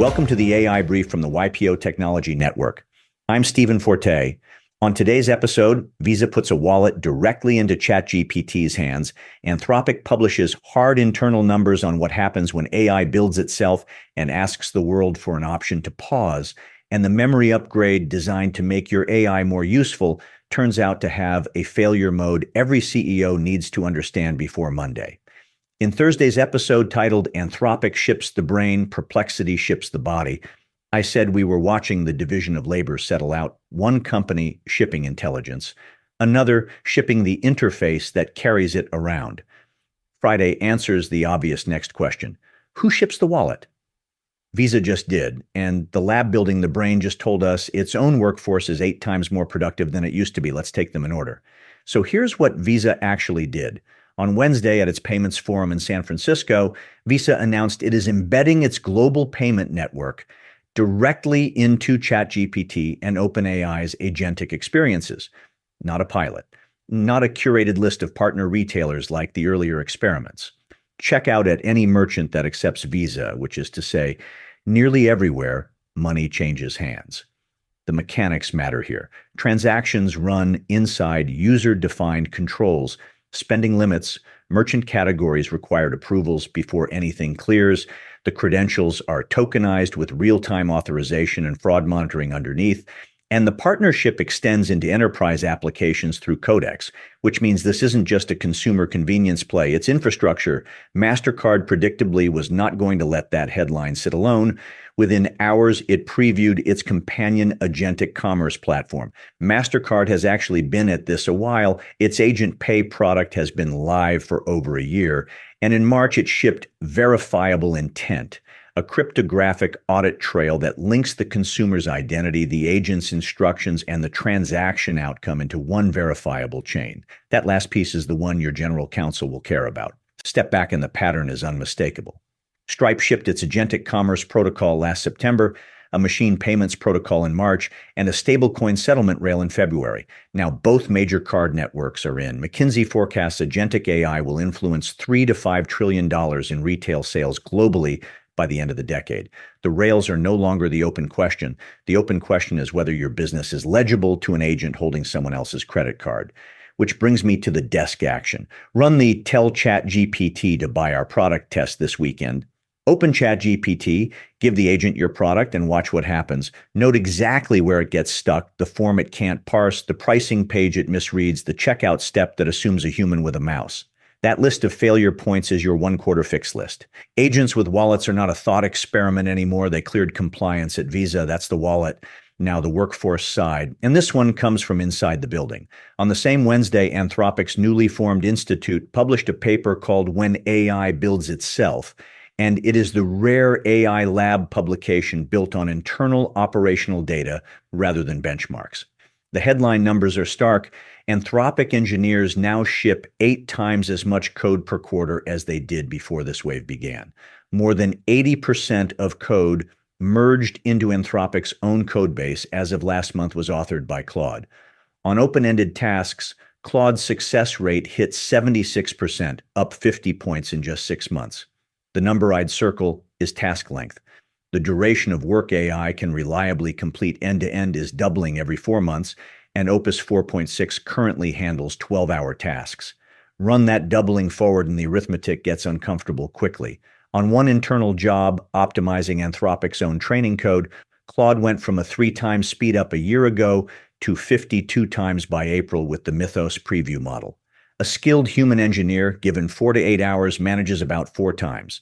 Welcome to the AI Brief from the YPO Technology Network. I'm Stephen Forte. On today's episode, Visa puts a wallet directly into ChatGPT's hands. Anthropic publishes hard internal numbers on what happens when AI builds itself and asks the world for an option to pause. And the memory upgrade designed to make your AI more useful turns out to have a failure mode every CEO needs to understand before Monday. In Thursday's episode titled Anthropic Ships the Brain, Perplexity Ships the Body, I said we were watching the division of labor settle out, one company shipping intelligence, another shipping the interface that carries it around. Friday answers the obvious next question. Who ships the wallet? Visa just did, and the lab building the brain just told us its own workforce is 8 times more productive than it used to be. Let's take them in order. So here's what Visa actually did. On Wednesday at its payments forum in San Francisco, Visa announced it is embedding its global payment network directly into ChatGPT and OpenAI's agentic experiences. Not a pilot, not a curated list of partner retailers like the earlier experiments. Checkout at any merchant that accepts Visa, which is to say, nearly everywhere, money changes hands. The mechanics matter here. Transactions run inside user-defined controls, spending limits, merchant categories required approvals before anything clears. The credentials are tokenized with real-time authorization and fraud monitoring underneath. And the partnership extends into enterprise applications through codecs, which means this isn't just a consumer convenience play, it's infrastructure. MasterCard predictably was not going to let that headline sit alone. Within hours, it previewed its companion agentic commerce platform. MasterCard has actually been at this a while. Its Agent Pay product has been live for over a year. And in March, it shipped Verifiable Intent, a cryptographic audit trail that links the consumer's identity, the agent's instructions, and the transaction outcome into one verifiable chain. That last piece is the one your general counsel will care about. Step back and the pattern is unmistakable. Stripe shipped its agentic commerce protocol last September, a machine payments protocol in March, and a stablecoin settlement rail in February. Now both major card networks are in. McKinsey forecasts agentic AI will influence $3 to $5 trillion in retail sales globally by the end of the decade. The rails are no longer the open question. The open question is whether your business is legible to an agent holding someone else's credit card. Which brings me to the desk action. Run the Tell ChatGPT to buy our product test this weekend. Open ChatGPT, give the agent your product and watch what happens. Note exactly where it gets stuck, the form it can't parse, the pricing page it misreads, the checkout step that assumes a human with a mouse. That list of failure points is your one-quarter fix list. Agents with wallets are not a thought experiment anymore. They cleared compliance at Visa. That's the wallet. Now the workforce side. And this one comes from inside the building. On the same Wednesday, Anthropic's newly formed institute published a paper called When AI Builds Itself. And it is the rare AI lab publication built on internal operational data rather than benchmarks. The headline numbers are stark. Anthropic engineers now ship 8 times as much code per quarter as they did before this wave began. More than 80% of code merged into Anthropic's own code base as of last month was authored by Claude. On open-ended tasks, Claude's success rate hit 76%, up 50 points in just 6 months. The number I'd circle is task length. The duration of work AI can reliably complete end-to-end is doubling every 4 months, and Opus 4.6 currently handles 12-hour tasks. Run that doubling forward and the arithmetic gets uncomfortable quickly. On one internal job, optimizing Anthropic's own training code, Claude went from a 3-time speed up a year ago to 52 times by April with the Mythos preview model. A skilled human engineer, given 4 to 8 hours, manages about 4 times.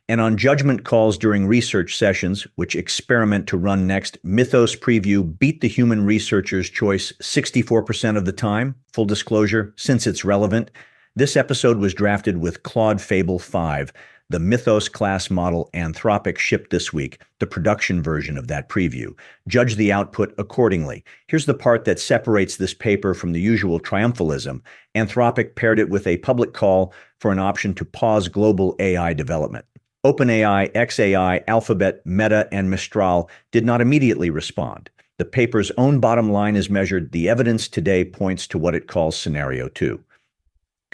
And on judgment calls during research sessions, which experiment to run next, Mythos Preview beat the human researcher's choice 64% of the time. Full disclosure, since it's relevant, this episode was drafted with Claude Fable 5, the Mythos class model Anthropic shipped this week, the production version of that preview. Judge the output accordingly. Here's the part that separates this paper from the usual triumphalism. Anthropic paired it with a public call for an option to pause global AI development. OpenAI, XAI, Alphabet, Meta, and Mistral did not immediately respond. The paper's own bottom line is measured. The evidence today points to what it calls Scenario 2.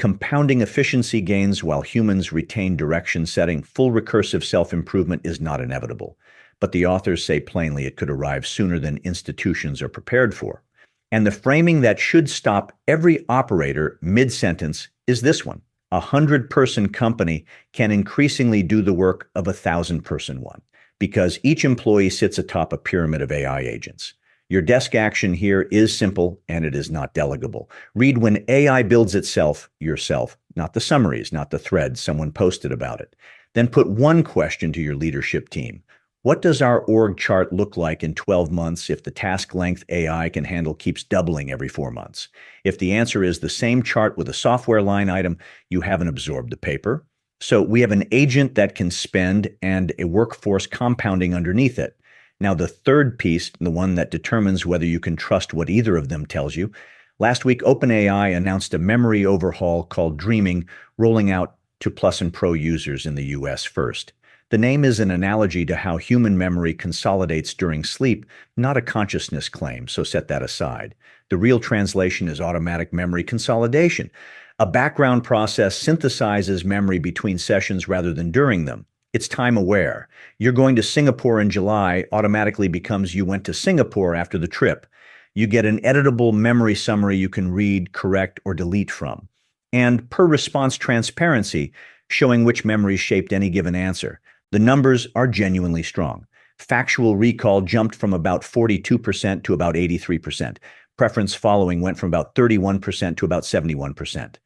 Compounding efficiency gains while humans retain direction setting, full recursive self-improvement is not inevitable. but the authors say plainly it could arrive sooner than institutions are prepared for. And the framing that should stop every operator mid-sentence is this one. 100-person company can increasingly do the work of 1,000-person one, because each employee sits atop a pyramid of AI agents. Your desk action here is simple, and it is not delegable. Read when AI builds itself yourself, not the summaries, not the threads someone posted about it. Then put one question to your leadership team. What does our org chart look like in 12 months if the task length AI can handle keeps doubling every 4 months? If the answer is the same chart with a software line item, you haven't absorbed the paper. So we have an agent that can spend and a workforce compounding underneath it. Now, the third piece, the one that determines whether you can trust what either of them tells you. Last week, OpenAI announced a memory overhaul called Dreaming, rolling out to Plus and Pro users in the US first. The name is an analogy to how human memory consolidates during sleep, not a consciousness claim, so set that aside. The real translation is automatic memory consolidation. A background process synthesizes memory between sessions rather than during them. It's time aware. You're going to Singapore in July automatically becomes you went to Singapore after the trip. You get an editable memory summary you can read, correct, or delete from. And per response transparency, showing which memories shaped any given answer. The numbers are genuinely strong. Factual recall jumped from about 42% to about 83%. Preference following went from about 31% to about 71%.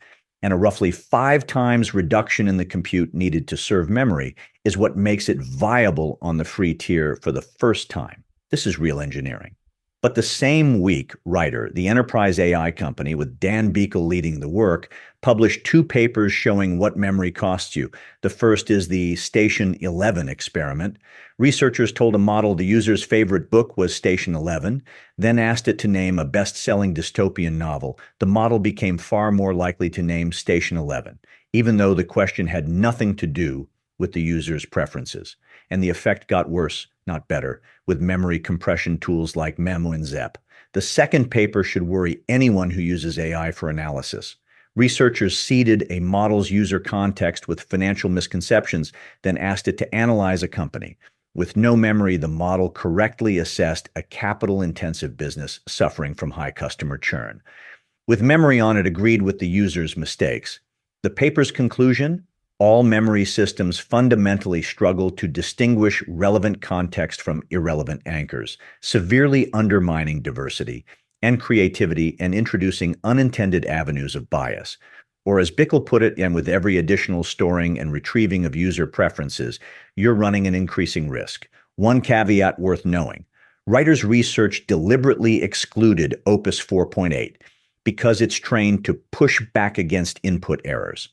And a roughly 5 times reduction in the compute needed to serve memory is what makes it viable on the free tier for the first time. This is real engineering. But the same week, Writer, the enterprise AI company with Dan Beekle leading the work, published 2 papers showing what memory costs you. The first is the Station 11 experiment. Researchers told a model the user's favorite book was Station 11, then asked it to name a best-selling dystopian novel. The model became far more likely to name Station 11, even though the question had nothing to do with the user's preferences. And the effect got worse, not better, with memory compression tools like Memo and Zep. The second paper should worry anyone who uses AI for analysis. Researchers seeded a model's user context with financial misconceptions, then asked it to analyze a company. With no memory, the model correctly assessed a capital-intensive business suffering from high customer churn. With memory on, it agreed with the user's mistakes. The paper's conclusion? All memory systems fundamentally struggle to distinguish relevant context from irrelevant anchors, severely undermining diversity and creativity and introducing unintended avenues of bias. Or as Bickle put it, and with every additional storing and retrieving of user preferences, you're running an increasing risk. One caveat worth knowing. Writer's research deliberately excluded Opus 4.8 because it's trained to push back against input errors.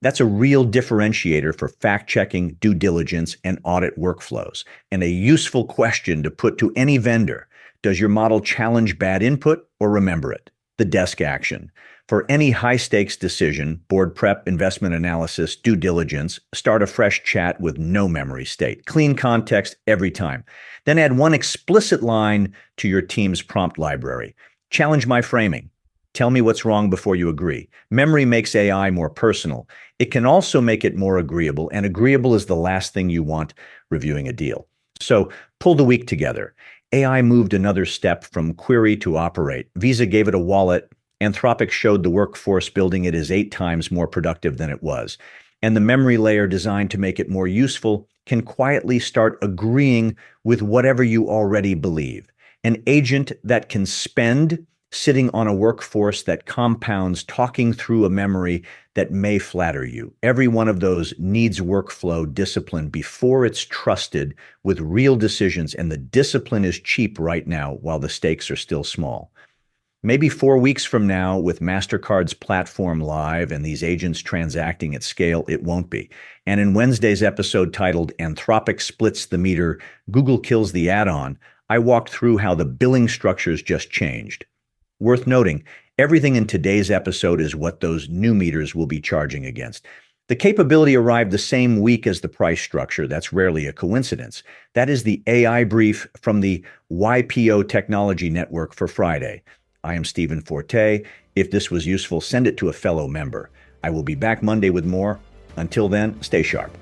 That's a real differentiator for fact-checking, due diligence, and audit workflows, and a useful question to put to any vendor. Does your model challenge bad input or remember it? The desk action. For any high-stakes decision, board prep, investment analysis, due diligence, start a fresh chat with no memory state. Clean context every time. Then add one explicit line to your team's prompt library. Challenge my framing. Tell me what's wrong before you agree. Memory makes AI more personal. It can also make it more agreeable, and agreeable is the last thing you want reviewing a deal. So pull the week together. AI moved another step from query to operate. Visa gave it a wallet. Anthropic showed the workforce building it is 8 times more productive than it was. And the memory layer designed to make it more useful can quietly start agreeing with whatever you already believe. An agent that can spend sitting on a workforce that compounds, talking through a memory that may flatter you. Every one of those needs workflow discipline before it's trusted with real decisions, and the discipline is cheap right now while the stakes are still small. Maybe 4 weeks from now, with MasterCard's platform live and these agents transacting at scale, it won't be. And in Wednesday's episode titled Anthropic Splits the Meter, Google Kills the Add-on, I walked through how the billing structures just changed. Worth noting, everything in today's episode is what those new meters will be charging against. The capability arrived the same week as the price structure. That's rarely a coincidence. That is the AI brief from the YPO Technology Network for Friday. I am Stephen Forte. If this was useful, send it to a fellow member. I will be back Monday with more. Until then, stay sharp.